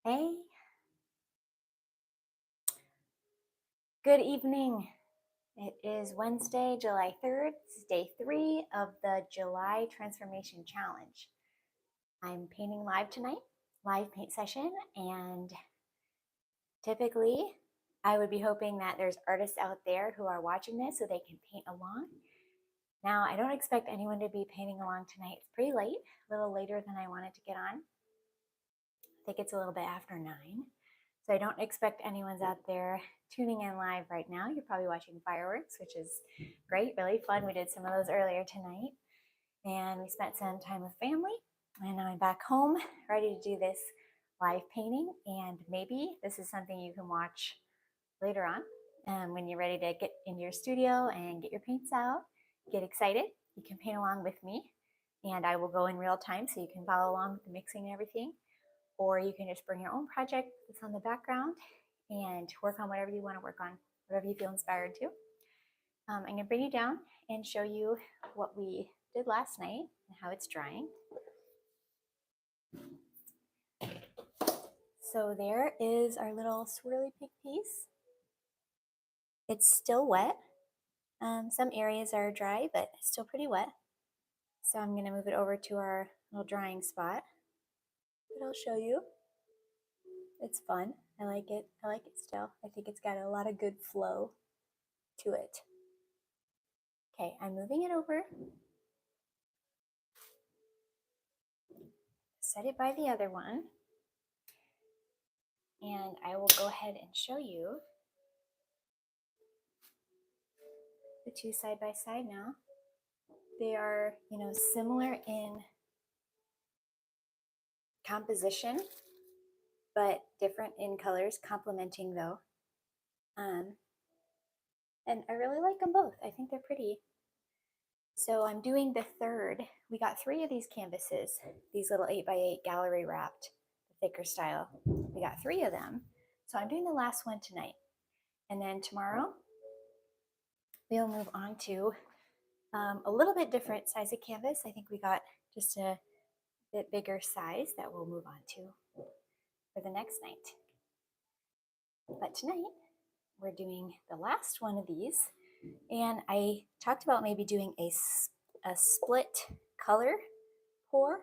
Hey, good evening. It is Wednesday, July 3rd. This is day 3 of the July Transformation Challenge. I'm painting live tonight, live paint session, and typically I would be hoping that there's artists out there who are watching this so they can paint along. Now, I don't expect anyone to be painting along tonight. It's pretty late, a little later than I wanted to get on. I think it's a little bit after 9. So I don't expect anyone's out there tuning in live right now. You're probably watching fireworks, which is great, really fun. We did some of those earlier tonight. And we spent some time with family. And now I'm back home, ready to do this live painting. And maybe this is something you can watch later on when you're ready to get into your studio and get your paints out, get excited. You can paint along with me. And I will go in real time so you can follow along with the mixing and everything. Or you can just bring your own project that's on the background and work on whatever you want to work on, whatever you feel inspired to. I'm going to bring you down and show you what we did last night and how it's drying. So there is our little swirly pig piece. It's still wet. Some areas are dry, but it's still pretty wet. So I'm going to move it over to our little drying spot. But I'll show you. It's fun. I like it. I like it still. I think it's got a lot of good flow to it. Okay, I'm moving it over. Set it by the other one. And I will go ahead and show you the two side by side now. They are, similar in composition, but different in colors, complementing though. And I really like them both. I think they're pretty. So I'm doing the third. We got 3 of these canvases, these little 8x8 gallery wrapped, the thicker style. We got 3 of them. So I'm doing the last one tonight. And then tomorrow, we'll move on to a little bit different size of canvas. I think we got just a bit bigger size that we'll move on to for the next night. But tonight, we're doing the last one of these. And I talked about maybe doing a split color pour.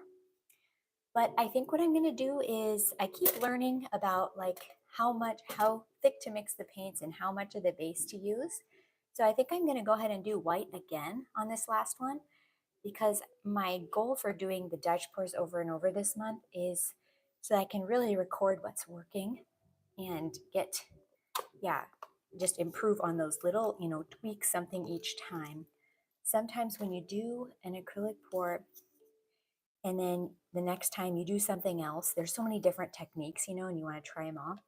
But I think what I'm going to do is I keep learning about like how thick to mix the paints and how much of the base to use. So I think I'm going to go ahead and do white again on this last one, because my goal for doing the Dutch pours over and over this month is so I can really record what's working and just improve on those little, tweak something each time. Sometimes when you do an acrylic pour and then the next time you do something else, there's so many different techniques, and you want to try them all.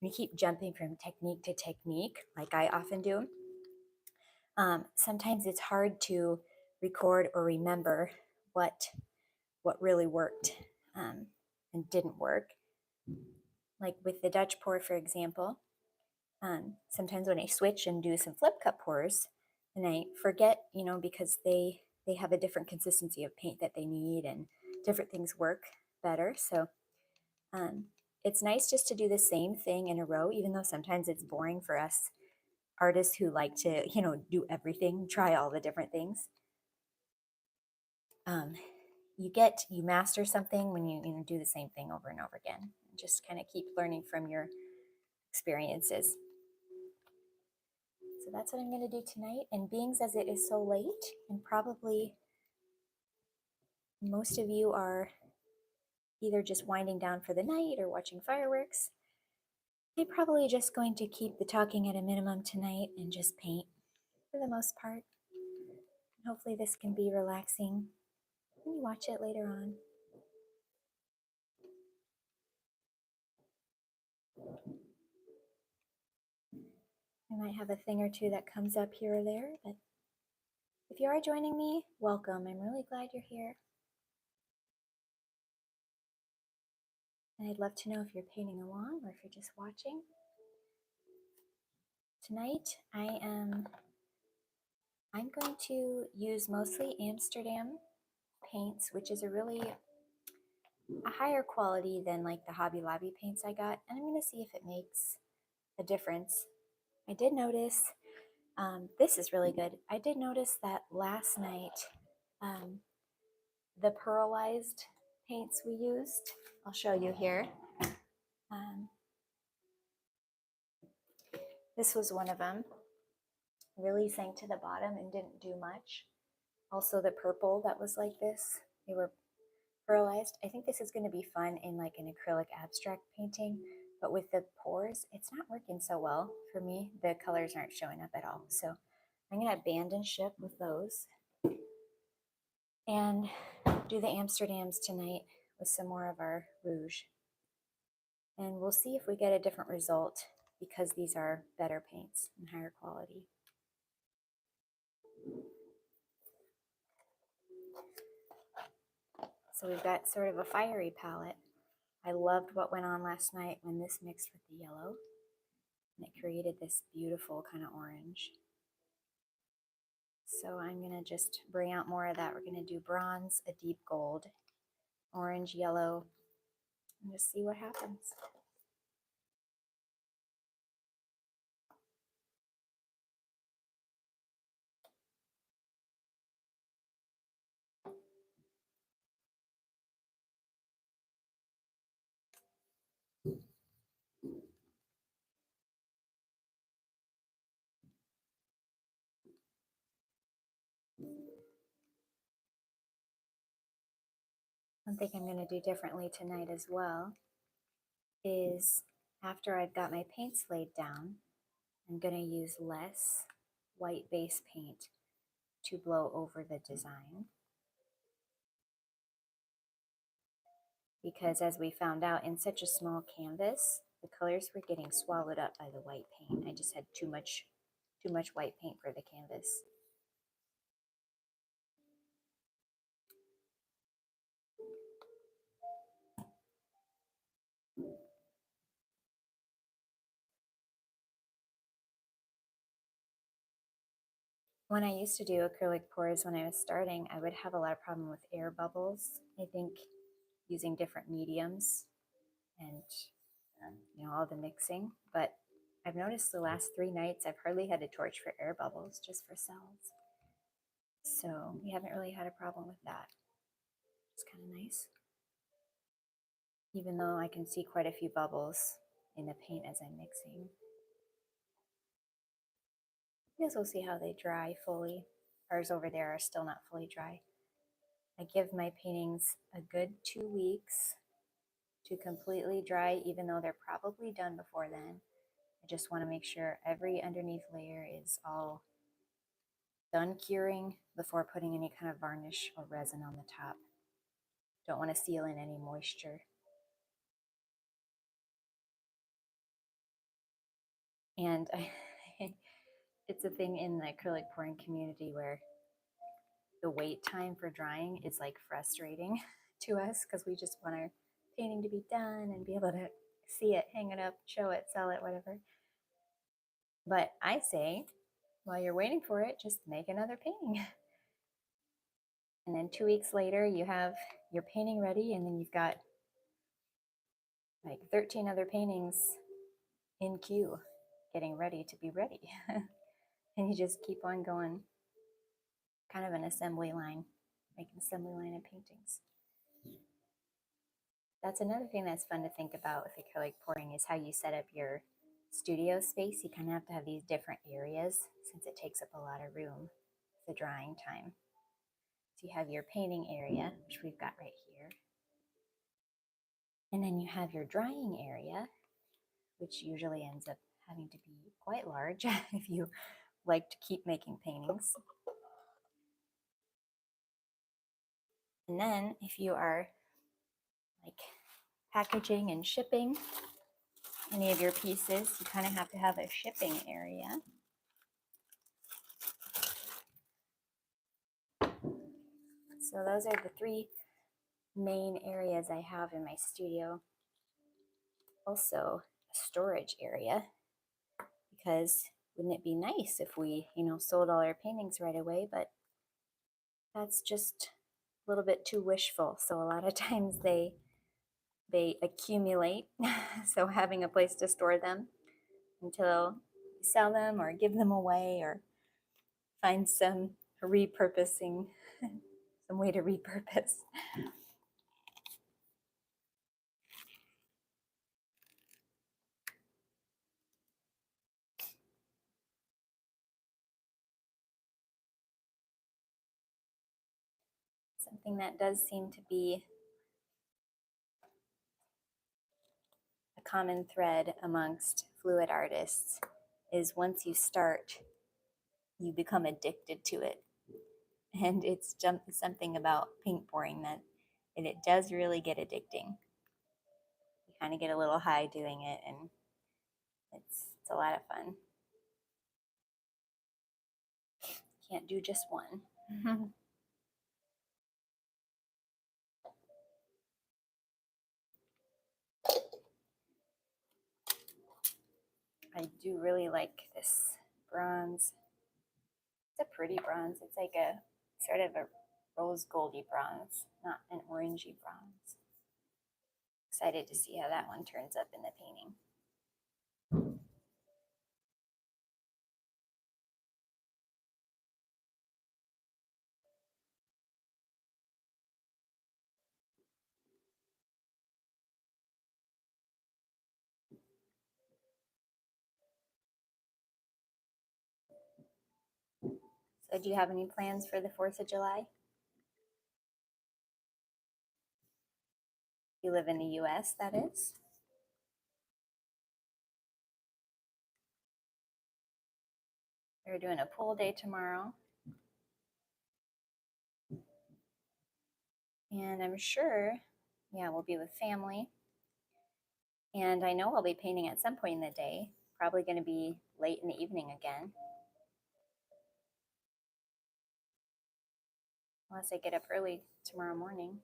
And you keep jumping from technique to technique, like I often do. Sometimes it's hard to record or remember what really worked and didn't work. Like with the Dutch pour, for example, sometimes when I switch and do some flip cup pours, and I forget, because they have a different consistency of paint that they need and different things work better. So it's nice just to do the same thing in a row, even though sometimes it's boring for us artists who like to, do everything, try all the different things. You master something when you do the same thing over and over again, and just kind of keep learning from your experiences. So that's what I'm going to do tonight. And being as it is so late, and probably most of you are either just winding down for the night or watching fireworks, I'm probably just going to keep the talking at a minimum tonight and just paint for the most part. Hopefully this can be relaxing when you watch it later on. I might have a thing or two that comes up here or there, but if you are joining me, welcome. I'm really glad you're here. And I'd love to know if you're painting along or if you're just watching. Tonight, I'm going to use mostly Amsterdam paints, which is a really a higher quality than like the Hobby Lobby paints I got, and I'm going to see if it makes a difference. I did notice, this is really good. I did notice that last night, um, the pearlized paints we used, I'll show you here. Um, this was one of them. Really sank to the bottom and didn't do much. Also the purple that was like this, they were pearlized. I think this is going to be fun in like an acrylic abstract painting, but with the pours, it's not working so well for me. The colors aren't showing up at all. So I'm going to abandon ship with those and do the Amsterdams tonight with some more of our rouge. And we'll see if we get a different result because these are better paints and higher quality. So we've got sort of a fiery palette. I loved what went on last night when this mixed with the yellow, and it created this beautiful kind of orange. So I'm going to just bring out more of that. We're going to do bronze, a deep gold, orange, yellow, and just see what happens. One thing I'm going to do differently tonight as well is after I've got my paints laid down, I'm going to use less white base paint to blow over the design. Because as we found out, in such a small canvas, the colors were getting swallowed up by the white paint. I just had too much white paint for the canvas. When I used to do acrylic pours when I was starting, I would have a lot of problem with air bubbles. I think using different mediums and all the mixing. But I've noticed the last 3 nights I've hardly had to torch for air bubbles, just for cells. So we haven't really had a problem with that. It's kind of nice. Even though I can see quite a few bubbles in the paint as I'm mixing. I guess we'll see how they dry fully. Ours over there are still not fully dry. I give my paintings a good 2 weeks to completely dry, even though they're probably done before then. I just want to make sure every underneath layer is all done curing before putting any kind of varnish or resin on the top. Don't want to seal in any moisture. And it's a thing in the acrylic pouring community where the wait time for drying is like frustrating to us because we just want our painting to be done and be able to see it, hang it up, show it, sell it, whatever. But I say, while you're waiting for it, just make another painting. And then 2 weeks later, you have your painting ready, and then you've got like 13 other paintings in queue getting ready to be ready. And you just keep on going, kind of an assembly line, make an assembly line of paintings. That's another thing that's fun to think about with acrylic pouring is how you set up your studio space. You kind of have to have these different areas since it takes up a lot of room, the drying time. So you have your painting area, which we've got right here. And then you have your drying area, which usually ends up having to be quite large if you like to keep making paintings. And then if you are like packaging and shipping any of your pieces, you kind of have to have a shipping area. So those are the 3 main areas I have in my studio. Also a storage area, because wouldn't it be nice if we, sold all our paintings right away, but that's just a little bit too wishful. So a lot of times they they accumulate. So having a place to store them until you sell them or give them away or find some repurposing, some way to repurpose. Something that does seem to be a common thread amongst fluid artists is once you start, you become addicted to it. And it's something about paint pouring that it does really get addicting. You kind of get a little high doing it, and it's a lot of fun. Can't do just one. I do really like this bronze. It's a pretty bronze. It's like a sort of a rose goldy bronze, not an orangey bronze. Excited to see how that one turns up in the painting. So do you have any plans for the 4th of July? You live in the US, that is? We're doing a pool day tomorrow. And I'm sure, yeah, we'll be with family. And I know I'll be painting at some point in the day, probably going to be late in the evening again. Unless I get up early tomorrow morning.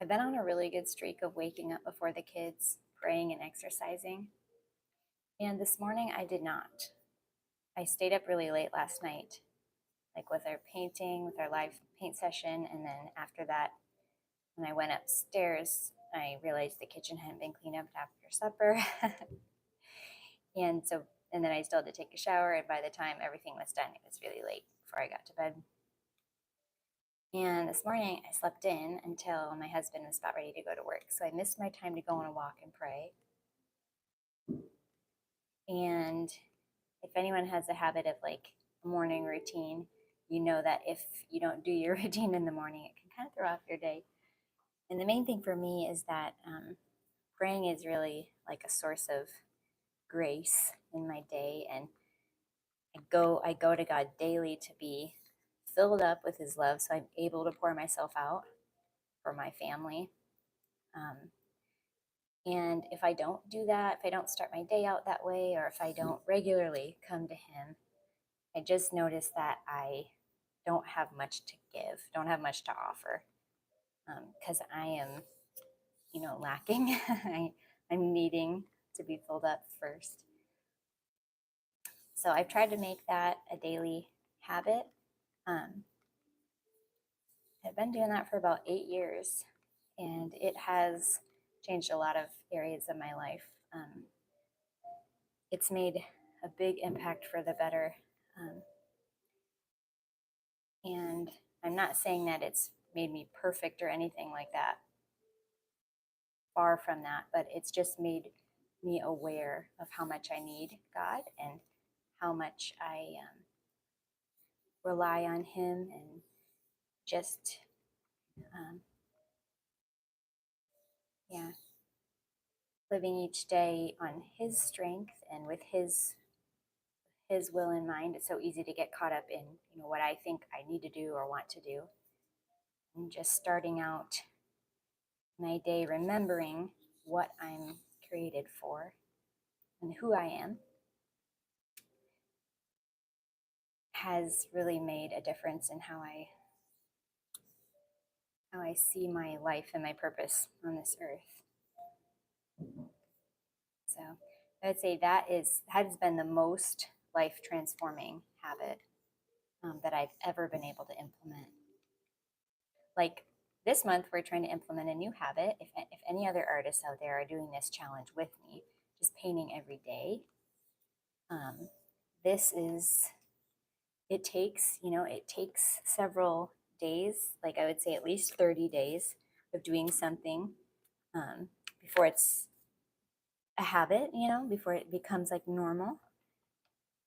I've been on a really good streak of waking up before the kids, praying and exercising. And this morning I did not. I stayed up really late last night, like with our painting, with our live paint session. And then after that, when I went upstairs, I realized the kitchen hadn't been cleaned up after supper. And then I still had to take a shower. And by the time everything was done, it was really late before I got to bed. And this morning I slept in until my husband was about ready to go to work. So I missed my time to go on a walk and pray. And if anyone has a habit of like a morning routine, you know that if you don't do your routine in the morning, it can kind of throw off your day. And the main thing for me is that praying is really like a source of grace in my day. And I go to God daily to be filled up with his love so I'm able to pour myself out for my family. And if I don't do that, if I don't start my day out that way, or if I don't regularly come to him, I just notice that I don't have much to give, don't have much to offer, because I am, lacking. I'm needing to be filled up first. So I've tried to make that a daily habit. I've been doing that for about 8 years, and it has changed a lot of areas of my life. It's made a big impact for the better. And I'm not saying that it's made me perfect or anything like that. Far from that, but it's just made me aware of how much I need God and how much I rely on him, and just, living each day on his strength and with his will in mind. It's so easy to get caught up in what I think I need to do or want to do, and just starting out my day remembering what I'm created for and who I am has really made a difference in how I see my life and my purpose on this earth. So I would say that has been the most life transforming habit that I've ever been able to implement. Like this month, we're trying to implement a new habit. If any other artists out there are doing this challenge with me, just painting every day, um, this is, it takes several days, like I would say at least 30 days of doing something um, before it's a habit, before it becomes like normal.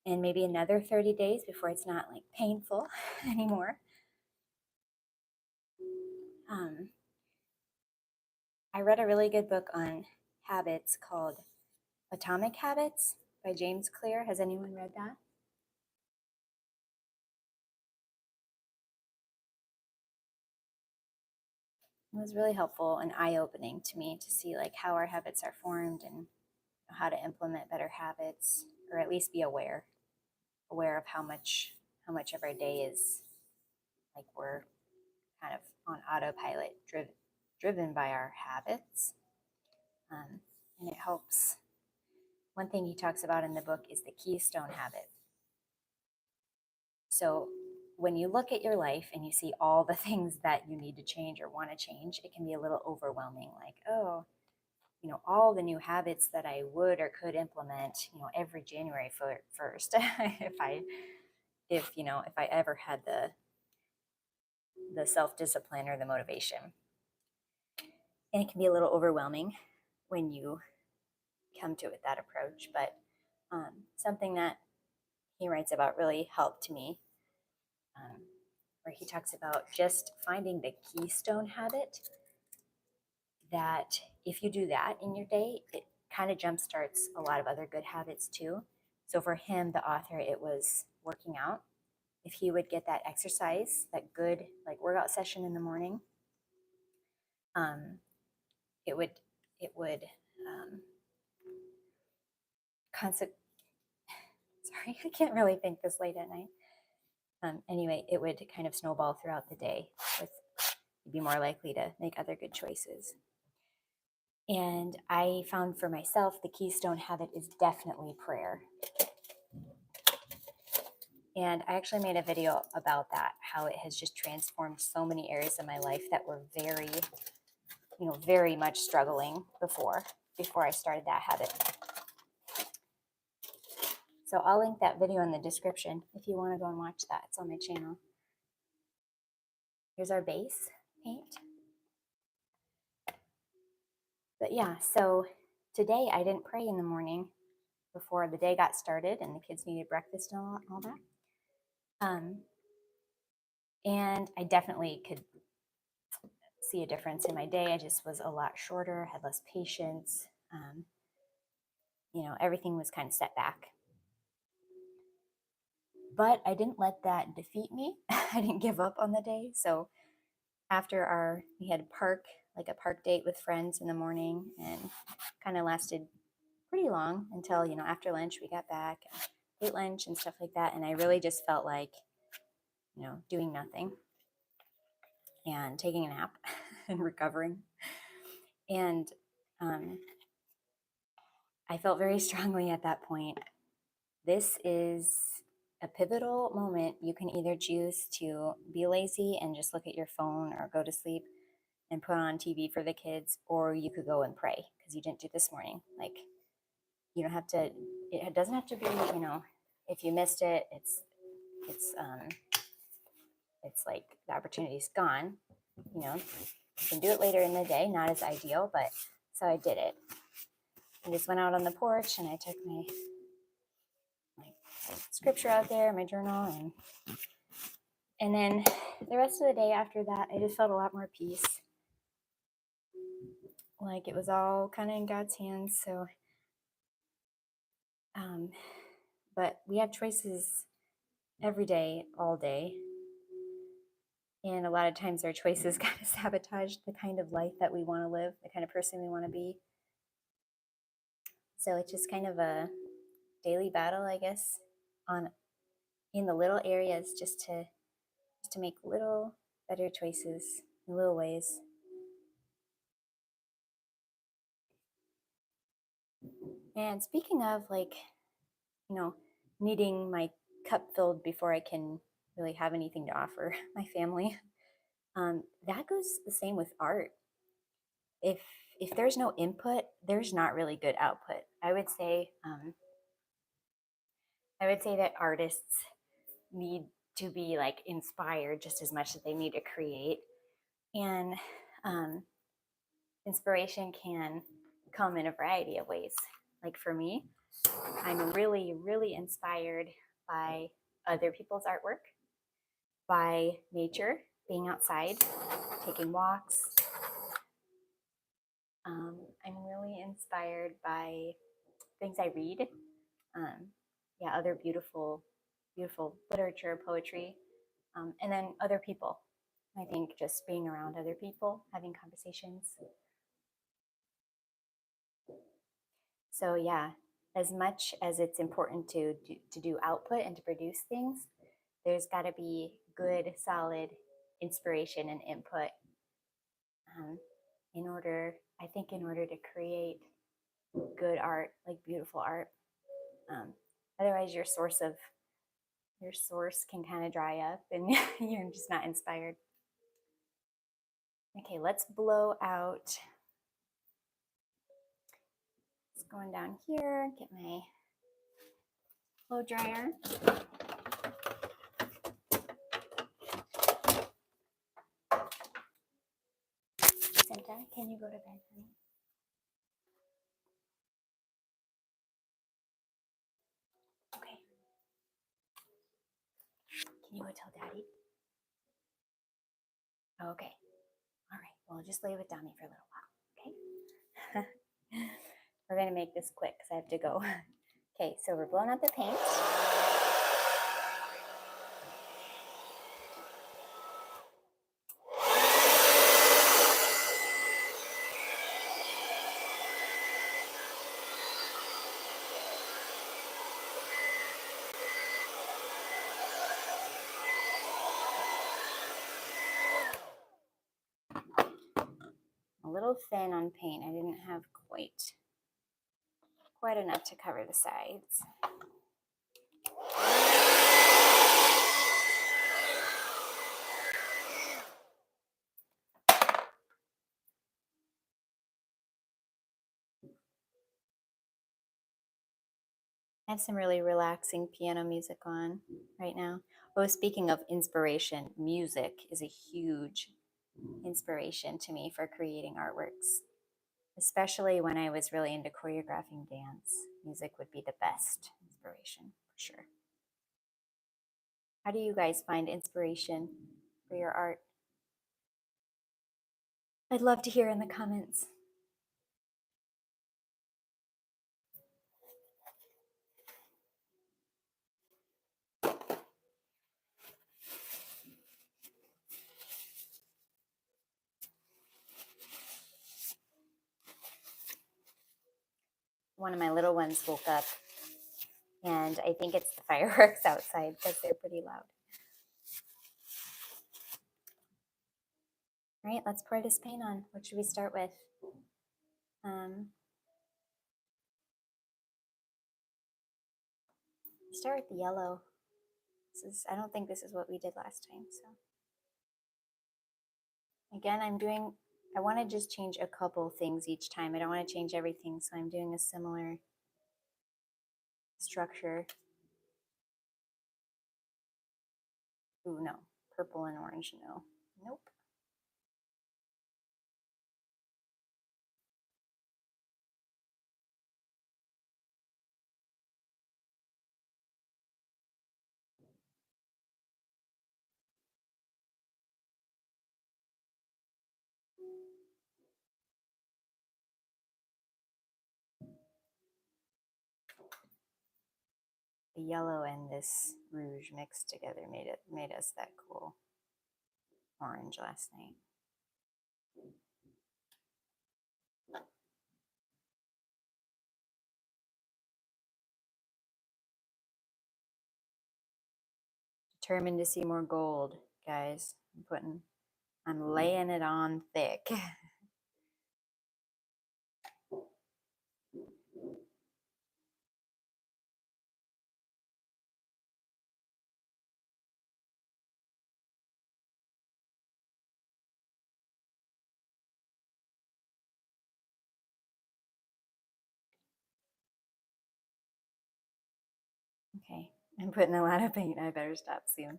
And maybe another 30 days before it's not like painful anymore. Um, I read a really good book on habits called Atomic Habits by James Clear. Has anyone read that? It was really helpful and eye-opening to me to see like how our habits are formed and how to implement better habits, or at least be aware of how much of our day is like we're kind of on autopilot, driven by our habits. And it helps. One thing he talks about in the book is the keystone habit. So when you look at your life and you see all the things that you need to change or want to change, it can be a little overwhelming. Like, oh, all the new habits that I would or could implement, every January 1st, if I ever had the self-discipline or the motivation. And it can be a little overwhelming when you come to it with that approach. But something that he writes about really helped me, where he talks about just finding the keystone habit, that if you do that in your day, it kind of jumpstarts a lot of other good habits too. So for him, the author, it was working out. If he would get that exercise, that good like workout session in the morning, it would concept. Sorry, I can't really think this late at night. Anyway, it would kind of snowball throughout the day. You'd be more likely to make other good choices. And I found for myself the keystone habit is definitely prayer. And I actually made a video about that, how it has just transformed so many areas of my life that were very much struggling before I started that habit. So I'll link that video in the description if you want to go and watch that. It's on my channel. Here's our base paint. But yeah, so today I didn't pray in the morning before the day got started and the kids needed breakfast and all that. And I definitely could see a difference in my day. I just was a lot shorter, had less patience. Everything was kind of set back. But I didn't let that defeat me. I didn't give up on the day. So after we had a park date with friends in the morning, and kind of lasted pretty long until, after lunch we got back and ate lunch and stuff like that. And I really just felt like, doing nothing and taking a nap and recovering. And I felt very strongly at that point, this is a pivotal moment. You can either choose to be lazy and just look at your phone or go to sleep and put on TV for the kids, or you could go and pray because you didn't do this morning. Like, you don't have to, it doesn't have to be, if you missed it, it's like the opportunity's gone. You can do it later in the day, not as ideal, but so I did it. I just went out on the porch and I took my scripture out there, my journal, and then the rest of the day after that, I just felt a lot more peace. Like it was all kind of in God's hands. So, but we have choices every day, all day. And a lot of times our choices kind of sabotage the kind of life that we want to live, the kind of person we want to be. So it's just kind of a daily battle, I guess, in the little areas, just to make little better choices in little ways. And speaking of needing my cup filled before I can really have anything to offer my family. That goes the same with art. If if there's no input, there's not really good output. I would say that artists need to be like inspired just as much as they need to create, and um, inspiration can come in a variety of ways. Like for me, I'm really, really inspired by other people's artwork, by nature, being outside, taking walks. I'm really inspired by things I read. Um, yeah, other beautiful, beautiful literature, poetry, and then other people. I think just being around other people, having conversations. So yeah, as much as it's important to do output and to produce things, there's got to be good, solid inspiration and input um, in order to create good art, like beautiful art. Um, Otherwise, your source can kind of dry up, and you're just not inspired. Okay, let's blow out. Just going down here, get my blow dryer. Santa, can you go to bed, honey? Okay. Can you go tell Daddy? Okay. All right. Well, just lay with Dummy for a little while. Okay. We're gonna make this quick because I have to go. Okay. So we're blowing out the paint. A little thin on paint. I didn't have quite enough to cover the sides. I have some really relaxing piano music on right now. Oh, speaking of inspiration, music is a huge inspiration to me for creating artworks, especially when I was really into choreographing dance. Music would be the best inspiration for sure. How do you guys find inspiration for your art? I'd love to hear in the comments. One of my little ones woke up, and I think it's the fireworks outside because they're pretty loud. All right, let's pour this paint on. What should we start with? Start with the yellow. I don't think this is what we did last time. So again, I want to just change a couple things each time. I don't want to change everything, so I'm doing a similar structure. Ooh, no, purple and orange, no. Nope. The yellow and this rouge mixed together made us that cool orange last night. Determined to see more gold, guys. I'm laying it on thick. I'm putting a lot of paint. I better stop soon.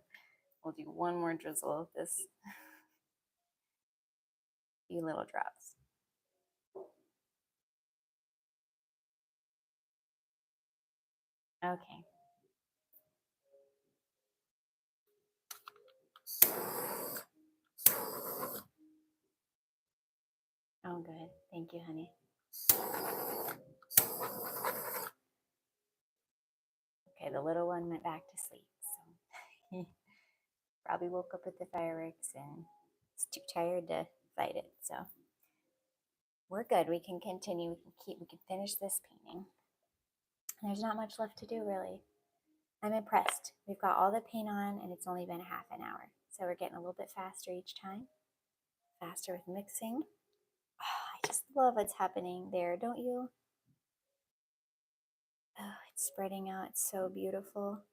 We'll do one more drizzle of this. A few little drops. Okay. Oh, good. Thank you, honey. Okay, the little one went back to sleep, so he probably woke up with the fireworks and is too tired to fight it. So we're good. We can continue. We can finish this painting. There's not much left to do, really. I'm impressed. We've got all the paint on, and it's only been half an hour. So we're getting a little bit faster each time. Faster with mixing. Oh, I just love what's happening there, don't you? Oh, it's spreading out. It's so beautiful.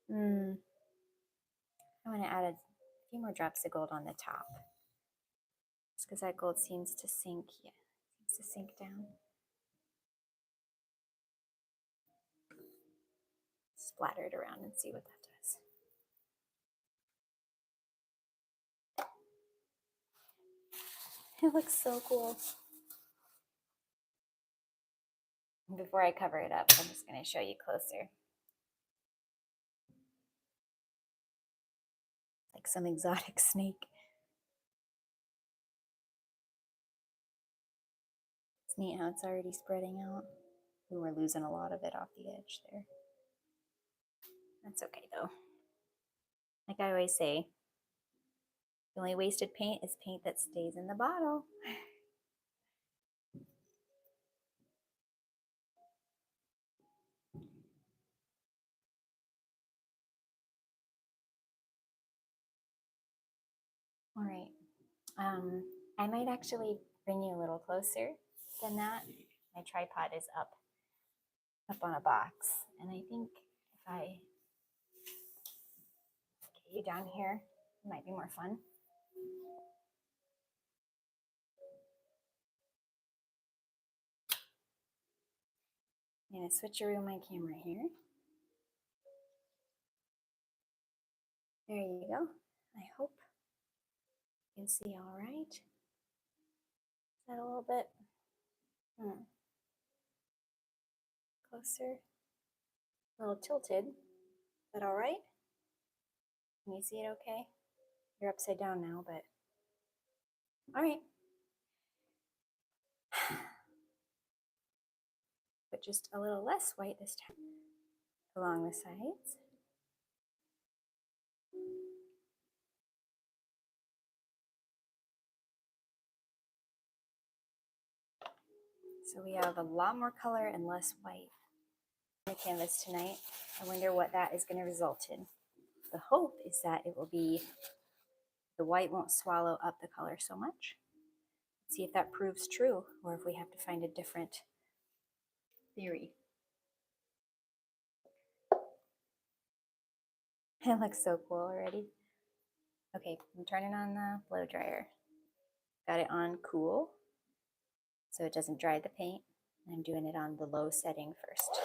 I want to add a few more drops of gold on the top. Just because that gold seems to sink. Yeah, seems to sink down. Splatter it around and see what that does. It looks so cool. Before I cover it up, I'm just going to show you closer. Like some exotic snake. It's neat how it's already spreading out. We were losing a lot of it off the edge there. That's okay though. Like I always say, the only wasted paint is paint that stays in the bottle. All right. I might actually bring you a little closer than that. My tripod is up on a box, and I think if I get you down here, it might be more fun. I'm going to switcheroo my camera here. There you go. I hope you can see all right. Is that a little bit closer? A little tilted. Is that all right? Can you see it okay? You're upside down now, but all right. But just a little less white this time along the sides. So we have a lot more color and less white on the canvas tonight. I wonder what that is going to result in. The hope is that it will be, the white won't swallow up the color so much. Let's see if that proves true, or if we have to find a different theory. It looks so cool already. Okay, I'm turning on the blow dryer. Got it on cool, so it doesn't dry the paint. I'm doing it on the low setting first.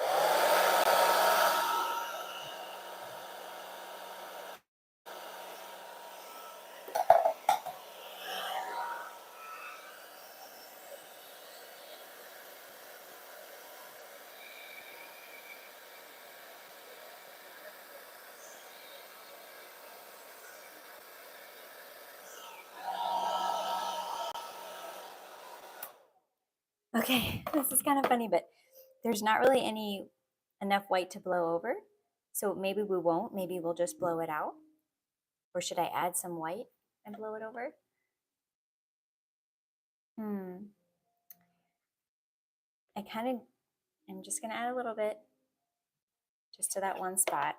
Okay, this is kind of funny, but there's not really enough white to blow over. So maybe we won't, maybe we'll just blow it out. Or should I add some white and blow it over? I'm just gonna add a little bit just to that one spot.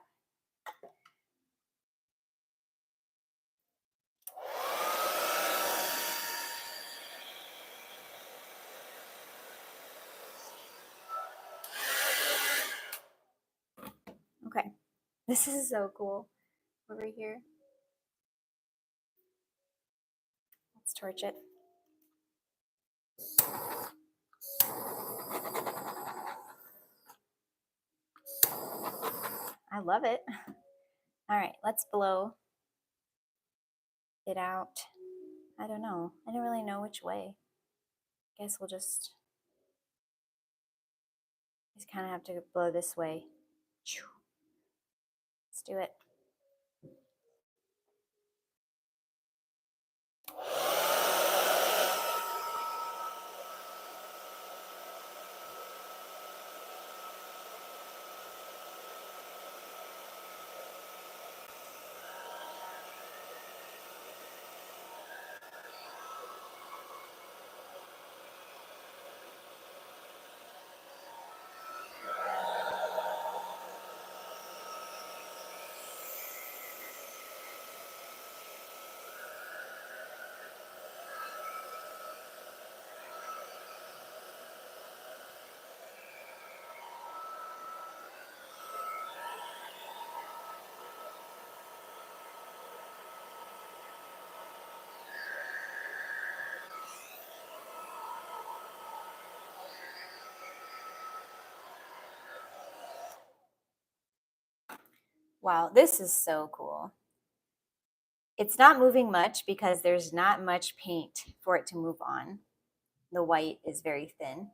Okay, this is so cool over here. Let's torch it. I love it. All right, let's blow it out. I don't know. I don't really know which way. Guess we'll just kind of have to blow this way. Let's do it. Wow, this is so cool. It's not moving much because there's not much paint for it to move on. The white is very thin,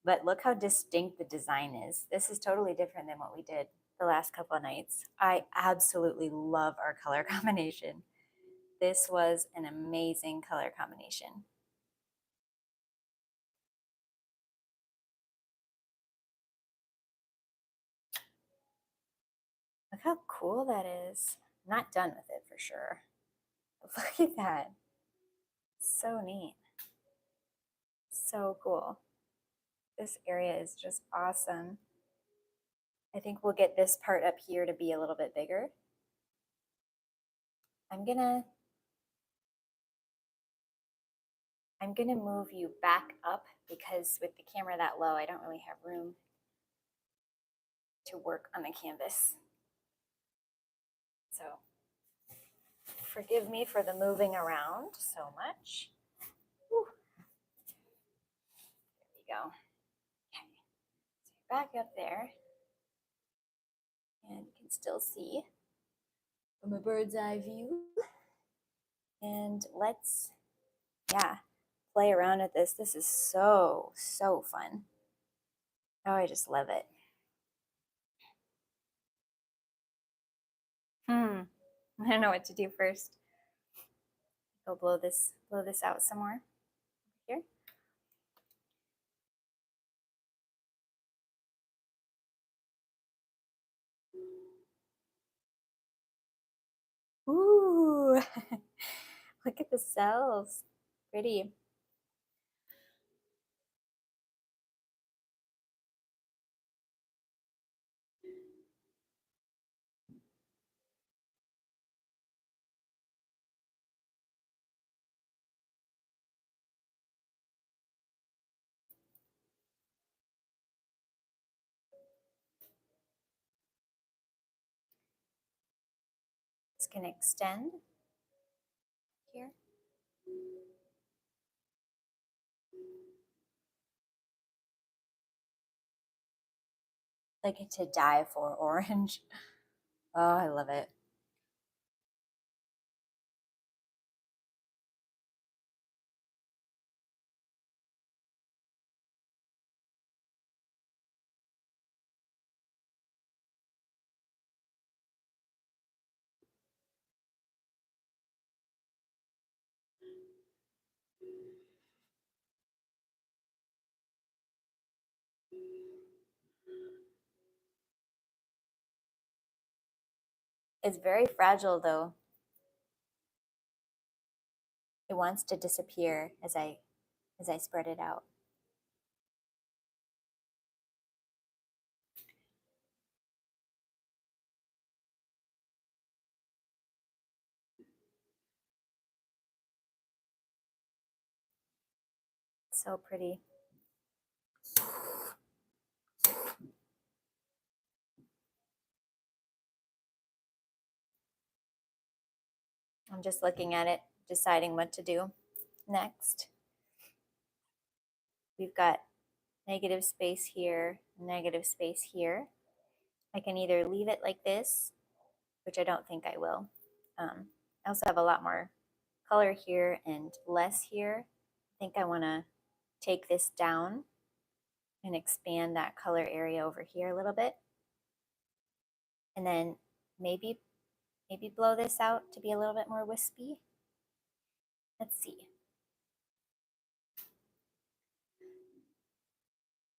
but look how distinct the design is. This is totally different than what we did the last couple of nights. I absolutely love our color combination. This was an amazing color combination. Look how cool that is. I'm not done with it for sure. Look at that. So neat. So cool. This area is just awesome. I think we'll get this part up here to be a little bit bigger. I'm gonna move you back up because with the camera that low, I don't really have room to work on the canvas. So forgive me for the moving around so much. Whew. There we go. Okay. So you're back up there. And you can still see from a bird's eye view. And let's, play around with this. This is so, so fun. Oh, I just love it. I don't know what to do first. Go blow this out some more here. Ooh, look at the cells. Pretty. This can extend here. Like to die for orange. Oh, I love it. It's very fragile though. It wants to disappear as I spread it out. So pretty. I'm just looking at it, deciding what to do next. We've got negative space here, negative space here. I can either leave it like this, which I don't think I will. I also have a lot more color here and less here. I think I want to take this down and expand that color area over here a little bit. And then maybe blow this out to be a little bit more wispy. Let's see.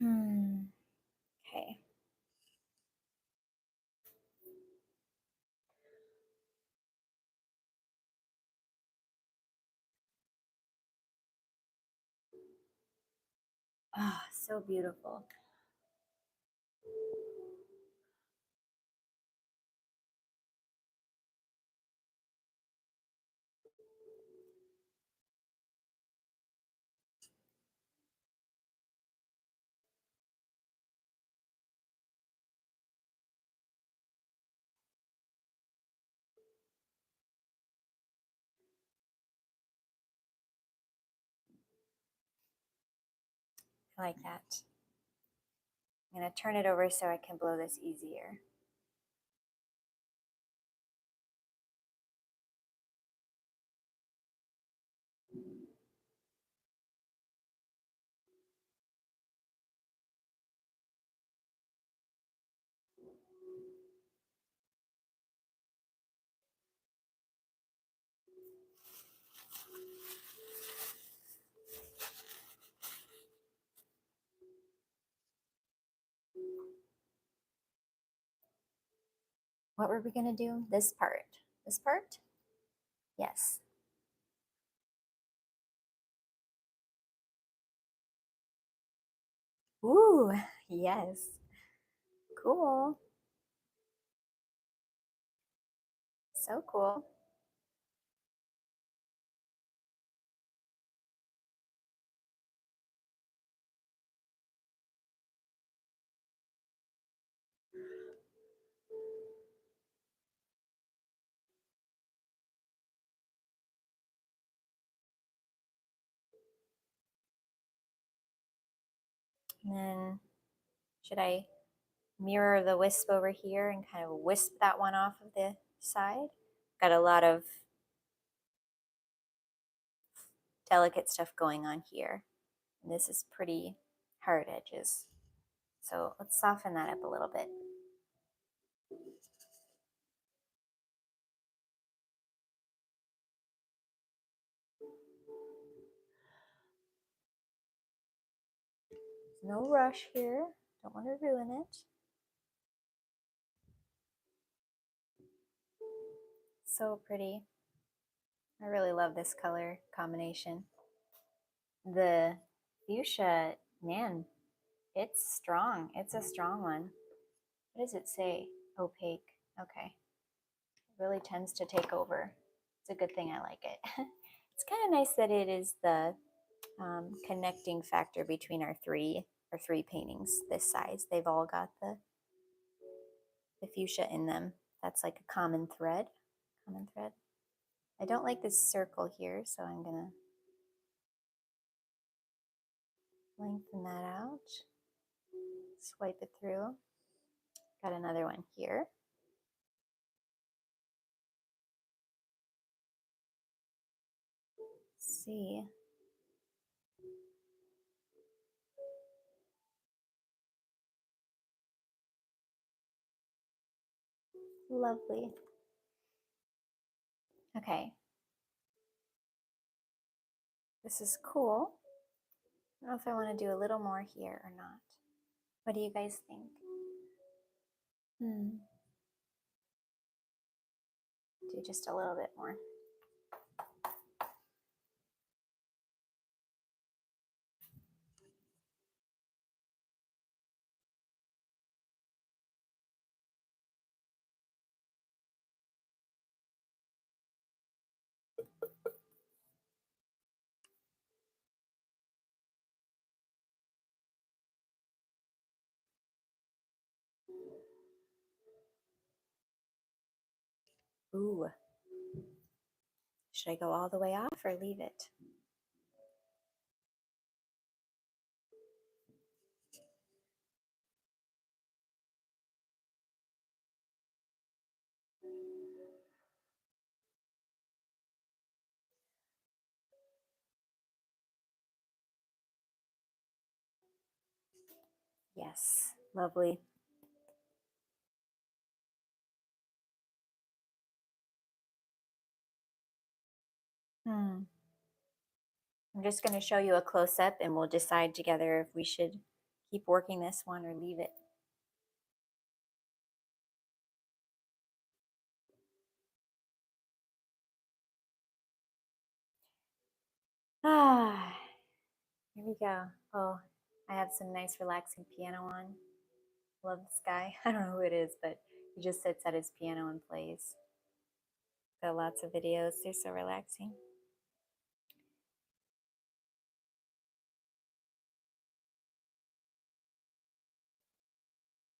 Okay. Ah, oh, so beautiful. I like that. I'm going to turn it over so I can blow this easier. What were we going to do? This part. This part? Yes. Ooh, yes. Cool. So cool. And then should I mirror the wisp over here and kind of wisp that one off of the side? Got a lot of delicate stuff going on here. And this is pretty hard edges. So let's soften that up a little bit. No rush here. Don't want to ruin it. So pretty. I really love this color combination. The fuchsia, man, it's strong. It's a strong one. What does it say? Opaque. Okay. It really tends to take over. It's a good thing I like it. It's kind of nice that it is the connecting factor between our three paintings this size. They've all got the fuchsia in them. That's like a common thread. I don't like this circle here, so I'm gonna lengthen that out. Swipe it through. Got another one here. Let's see. Lovely. Okay. This is cool. I don't know if I want to do a little more here or not. What do you guys think? Do just a little bit more. Ooh. Should I go all the way off or leave it? Yes, lovely. I'm just going to show you a close-up and we'll decide together if we should keep working this one or leave it. Ah, here we go. Oh, I have some nice relaxing piano on. Love this guy. I don't know who it is, but he just sits at his piano and plays. Got lots of videos. They're so relaxing.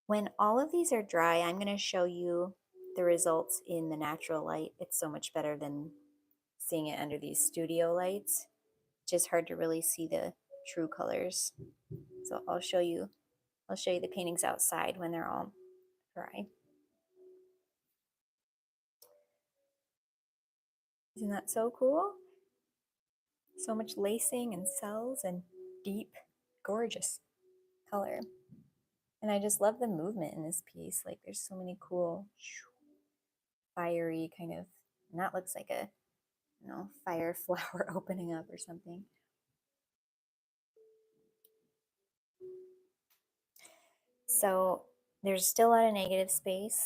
When all of these are dry, I'm going to show you the results in the natural light. It's so much better than seeing it under these studio lights. It's just hard to really see the true colors. So I'll show you the paintings outside when they're all dry. Isn't that so cool? So much lacing and cells and deep, gorgeous color. And I just love the movement in this piece. Like there's so many cool fiery kind of, and that looks like a, fire flower opening up or something. So there's still a lot of negative space.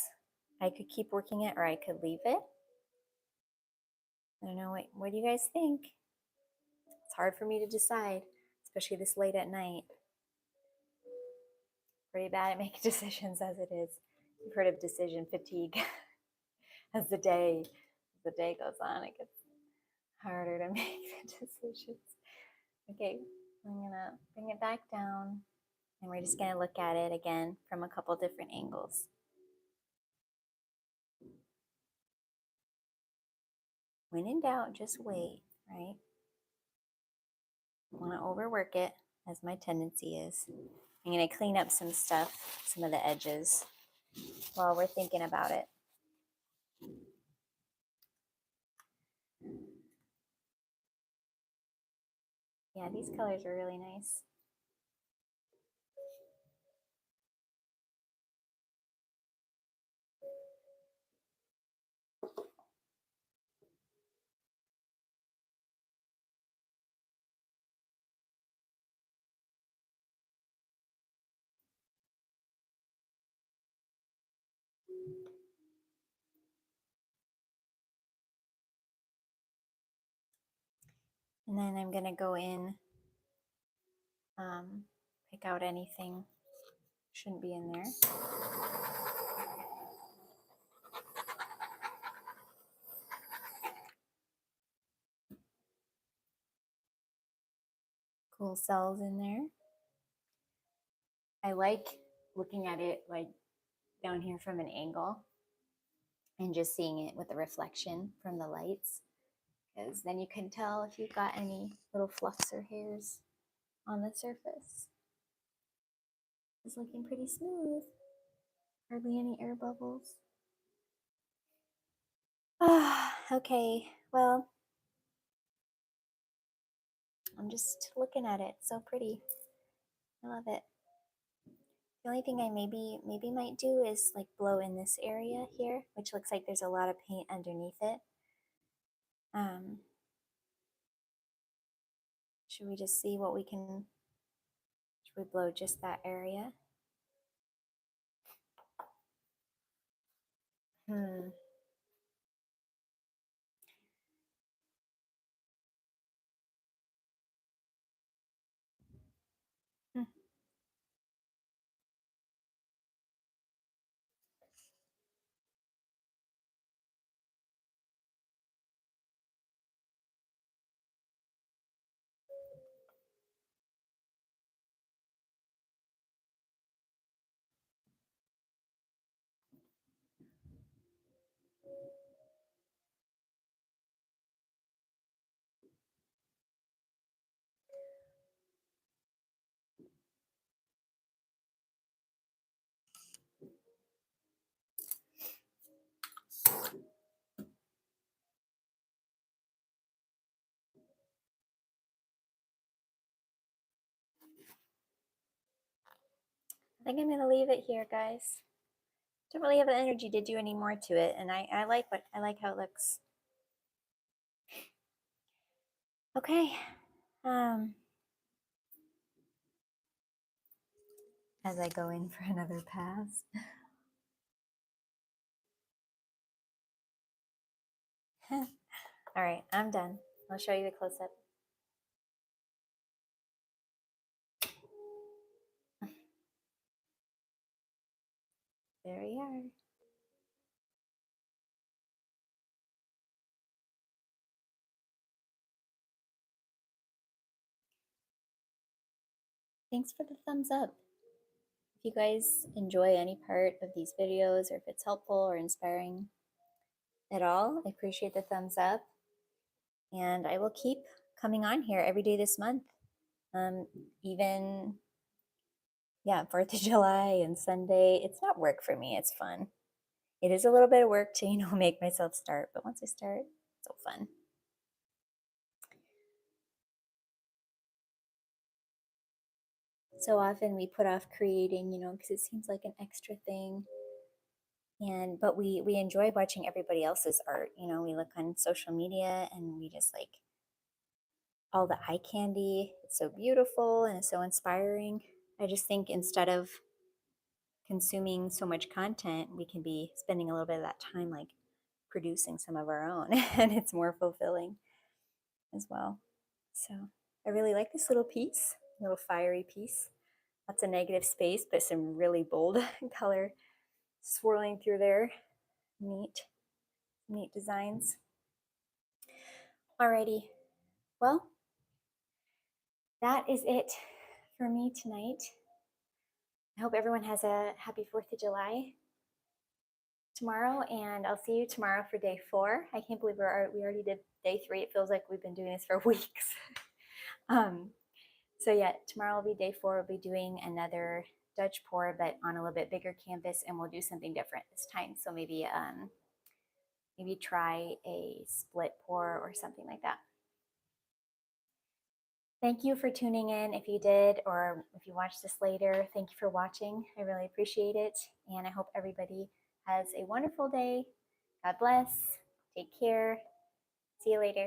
I could keep working it or I could leave it. I don't know, what do you guys think? It's hard for me to decide, especially this late at night. Pretty bad at making decisions as it is. You've heard of decision fatigue. as the day goes on, it gets harder to make the decisions. Okay, I'm gonna bring it back down and we're just gonna look at it again from a couple different angles. When in doubt, just wait, right? I want to overwork it, as my tendency is. I'm going to clean up some stuff, some of the edges, while we're thinking about it. Yeah, these colors are really nice. And then I'm going to go in, pick out anything shouldn't be in there. Cool cells in there. I like looking at it like down here from an angle and just seeing it with the reflection from the lights, because then you can tell if you've got any little fluffs or hairs on the surface. It's looking pretty smooth. Hardly any air bubbles. Okay, well, I'm just looking at it. It's so pretty. I love it. The only thing I maybe might do is like blow in this area here, which looks like there's a lot of paint underneath it. Should we just see what we can, should we blow just that area? Hmm. Hmm. think I'm gonna leave it here, guys. Don't really have the energy to do any more to it, and I like how it looks. Okay. As I go in for another pass. All right, I'm done. I'll show you the close-up. There we are. Thanks for the thumbs up. If you guys enjoy any part of these videos, or if it's helpful or inspiring at all, I appreciate the thumbs up. And I will keep coming on here every day this month. Even, yeah, 4th of July and Sunday. It's not work for me, it's fun. It is a little bit of work to, make myself start, but once I start, it's so fun. So often we put off creating, because it seems like an extra thing. But we enjoy watching everybody else's art. We look on social media and we just like all the eye candy. It's so beautiful and it's so inspiring. I just think instead of consuming so much content, we can be spending a little bit of that time like producing some of our own, and it's more fulfilling as well. So I really like this little piece, little fiery piece. Lots of negative space, but some really bold color swirling through there. Neat designs. Alrighty, well, that is it for me tonight. I hope everyone has a happy 4th of July tomorrow, and I'll see you tomorrow for day 4. I can't believe we already did day 3. It feels like we've been doing this for weeks. So yeah, tomorrow will be day 4. We'll be doing another Dutch pour, but on a little bit bigger canvas, and we'll do something different this time. So maybe try a split pour or something like that. Thank you for tuning in. If you did, or if you watched this later, thank you for watching. I really appreciate it. And I hope everybody has a wonderful day. God bless. Take care. See you later.